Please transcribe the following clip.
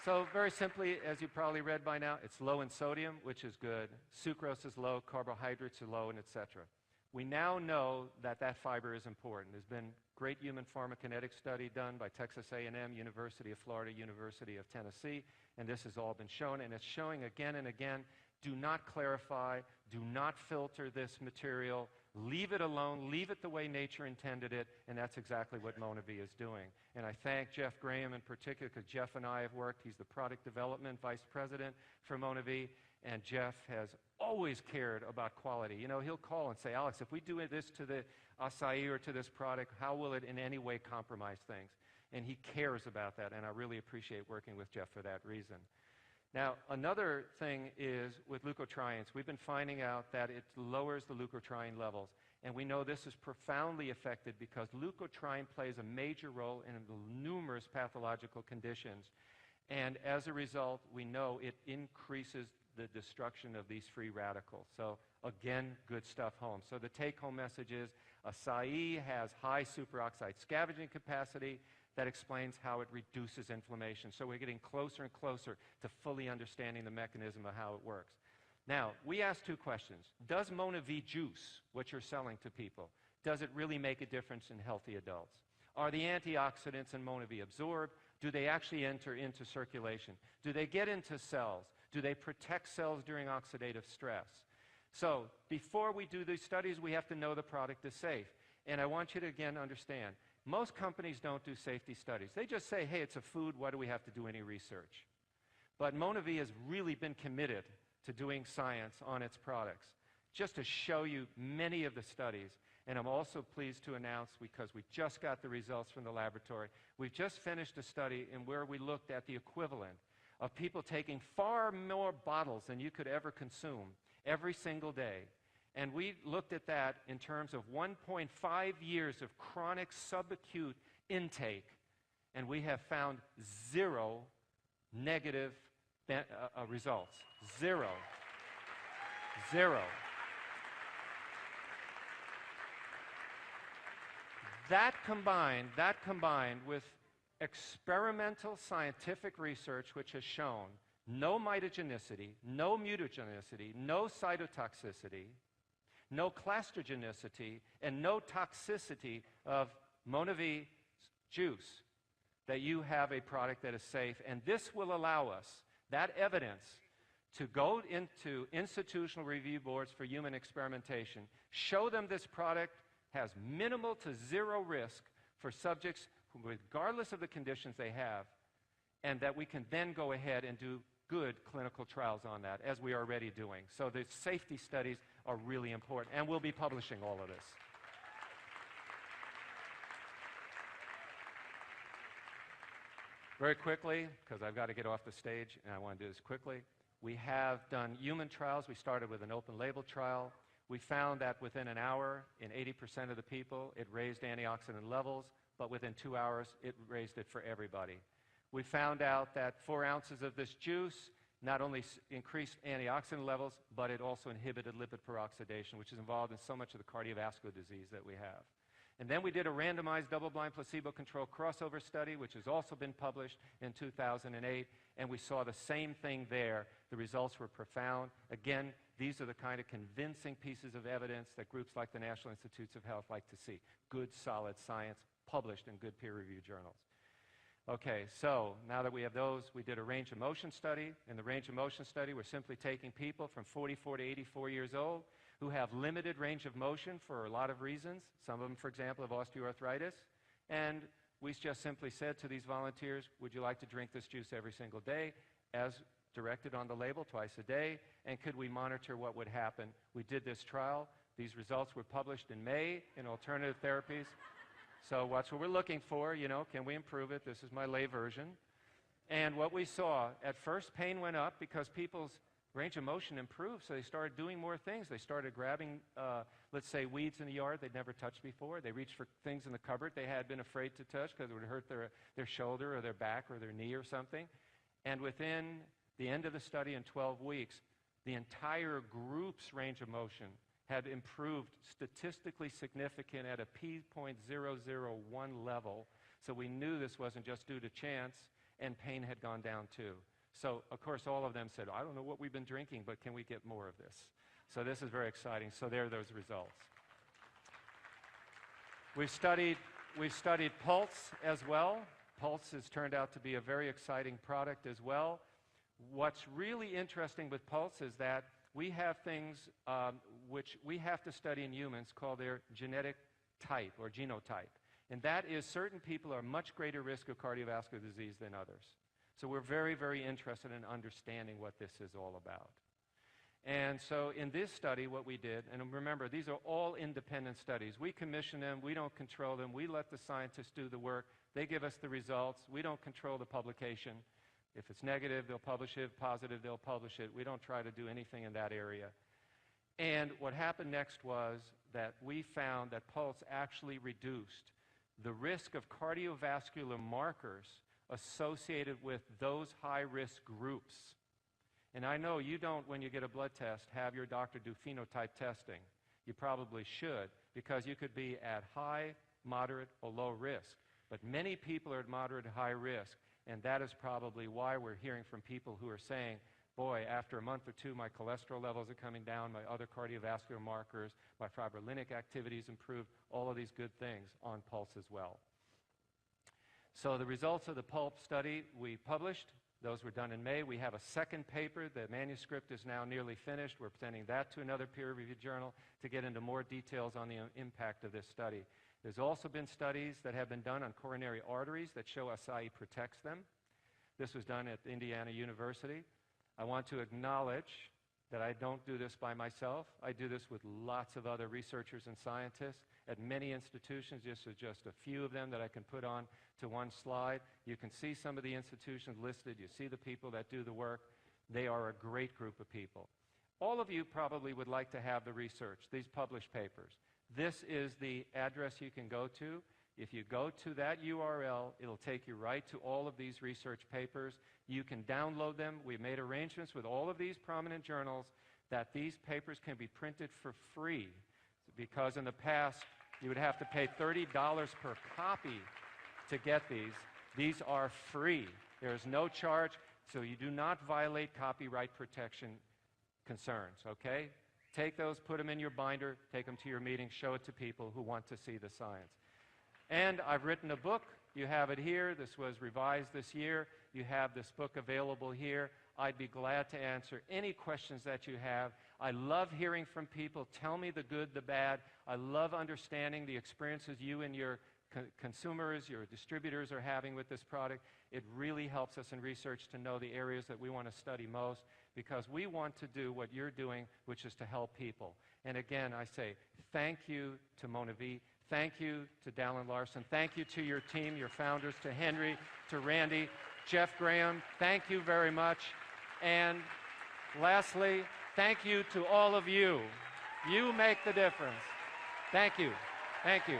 So very simply, as you probably read by now, it's low in sodium, which is good. Sucrose is low, carbohydrates are low, and etc. We now know that that fiber is important. There's been great human pharmacokinetic study done by Texas A&M, University of Florida, University of Tennessee, and this has all been shown, and it's showing again and again, do not clarify, do not filter this material, leave it alone, leave it the way nature intended it, and that's exactly what Monavie is doing. And I thank Jeff Graham in particular, because Jeff and I have worked. He's the product development vice president for Monavie, and Jeff has always cared about quality. You know, he'll call and say, Alex, if we do this to the acai or to this product, how will it in any way compromise things? And he cares about that, and I really appreciate working with Jeff for that reason. Now, another thing is with leukotrienes. We've been finding out that it lowers the leukotriene levels, and we know this is profoundly affected because leukotriene plays a major role in numerous pathological conditions, and as a result, we know it increases the destruction of these free radicals. So again, good stuff home. So the take-home message is acai has high superoxide scavenging capacity. That explains how it reduces inflammation. So we're getting closer and closer to fully understanding the mechanism of how it works. Now, we asked two questions. Does Monavie juice, what you're selling to people, does it really make a difference in healthy adults? Are the antioxidants in Monavie absorbed? Do they actually enter into circulation? Do they get into cells? Do they protect cells during oxidative stress? So before we do these studies, we have to know the product is safe. And I want you to again understand, most companies don't do safety studies. They just say, hey, it's a food, why do we have to do any research? But Monavie has really been committed to doing science on its products. Just to show you many of the studies, and I'm also pleased to announce, because we just got the results from the laboratory, we've just finished a study in where we looked at the equivalent of people taking far more bottles than you could ever consume every single day. And we looked at that in terms of 1.5 years of chronic subacute intake, and we have found zero negative results. Zero. Zero. That combined with experimental scientific research which has shown no mitogenicity, no mutagenicity, no cytotoxicity, no clastrogenicity, and no toxicity of Monavie juice, that you have a product that is safe. And this will allow us, that evidence, to go into institutional review boards for human experimentation, show them this product has minimal to zero risk for subjects regardless of the conditions they have, and that we can then go ahead and do good clinical trials on that, as we are already doing. So the safety studies are really important, and we'll be publishing all of this. Very quickly, because I've got to get off the stage, and I want to do this quickly. We have done human trials. We started with an open label trial. We found that within an hour, in 80% of the people, it raised antioxidant levels, but within 2 hours, it raised it for everybody. We found out that 4 ounces of this juice not only increased antioxidant levels, but it also inhibited lipid peroxidation, which is involved in so much of the cardiovascular disease that we have. And then we did a randomized double-blind placebo-controlled crossover study, which has also been published in 2008, and we saw the same thing there. The results were profound. Again, these are the kind of convincing pieces of evidence that groups like the National Institutes of Health like to see. Good, solid science published in good peer-reviewed journals. Okay, so now that we have those, we did a range of motion study. In the range of motion study, we're simply taking people from 44 to 84 years old who have limited range of motion for a lot of reasons. Some of them, for example, have osteoarthritis. And we just simply said to these volunteers, would you like to drink this juice every single day, as directed on the label, twice a day? And could we monitor what would happen? We did this trial. These results were published in May in Alternative Therapies. So that's what we're looking for, you know, can we improve it? This is my lay version. And what we saw, at first pain went up because people's range of motion improved, so they started doing more things. They started grabbing, let's say, weeds in the yard they'd never touched before. They reached for things in the cupboard they had been afraid to touch because it would hurt their shoulder or their back or their knee or something. And within the end of the study in 12 weeks, the entire group's range of motion had improved statistically significant at a p.001 level. So we knew this wasn't just due to chance. and pain had gone down too. So, of course, all of them said, I don't know what we've been drinking, but can we get more of this? So this is very exciting. So there are those results. We've studied pulse as well. Pulse has turned out to be a very exciting product as well. What's really interesting with pulse is that we have things which we have to study in humans called their genetic type or genotype. And that is certain people are at much greater risk of cardiovascular disease than others. So we're very, very interested in understanding what this is all about. And so in this study, what we did, and remember, these are all independent studies. We commission them. We don't control them. We let the scientists do the work. They give us the results. We don't control the publication. If it's negative, they'll publish it. Positive, they'll publish it. We don't try to do anything in that area. And what happened next was that we found that pulse actually reduced the risk of cardiovascular markers associated with those high-risk groups. And I know you don't, when you get a blood test, have your doctor do phenotype testing. You probably should, because you could be at high, moderate, or low risk. But many people are at moderate and high risk, and that is probably why we're hearing from people who are saying, boy, after a month or two, my cholesterol levels are coming down, my other cardiovascular markers, my fibrinolytic activities improved, all of these good things on pulse as well. So the results of the pulse study we published. Those were done in May. We have a second paper. The manuscript is now nearly finished. We're presenting that to another peer-reviewed journal to get into more details on the impact of this study. There's also been studies that have been done on coronary arteries that show acai protects them. This was done at Indiana University. I want to acknowledge that I don't do this by myself. I do this with lots of other researchers and scientists at many institutions. This is just a few of them that I can put on to one slide. You can see some of the institutions listed. You see the people that do the work. They are a great group of people. All of you probably would like to have the research, these published papers. This is the address you can go to. If you go to that URL, it'll take you right to all of these research papers. You can download them. We've made arrangements with all of these prominent journals that these papers can be printed for free, because in the past you would have to pay $30 per copy to get these. These are free. There is no charge, so you do not violate copyright protection concerns, okay? Take those, put them in your binder, take them to your meeting, show it to people who want to see the science. And I've written a book. You have it here. This was revised this year. You have this book available here. I'd be glad to answer any questions that you have. I love hearing from people. Tell me the good, the bad. I love understanding the experiences you and your consumers, your distributors are having with this product. It really helps us in research to know the areas that we want to study most, because we want to do what you're doing, which is to help people. And again, I say thank you to Monavie. Thank you to Dallin Larson. Thank you to your team, your founders, to Henry, to Randy, Jeff Graham. Thank you very much. And lastly, thank you to all of you. You make the difference. Thank you. Thank you.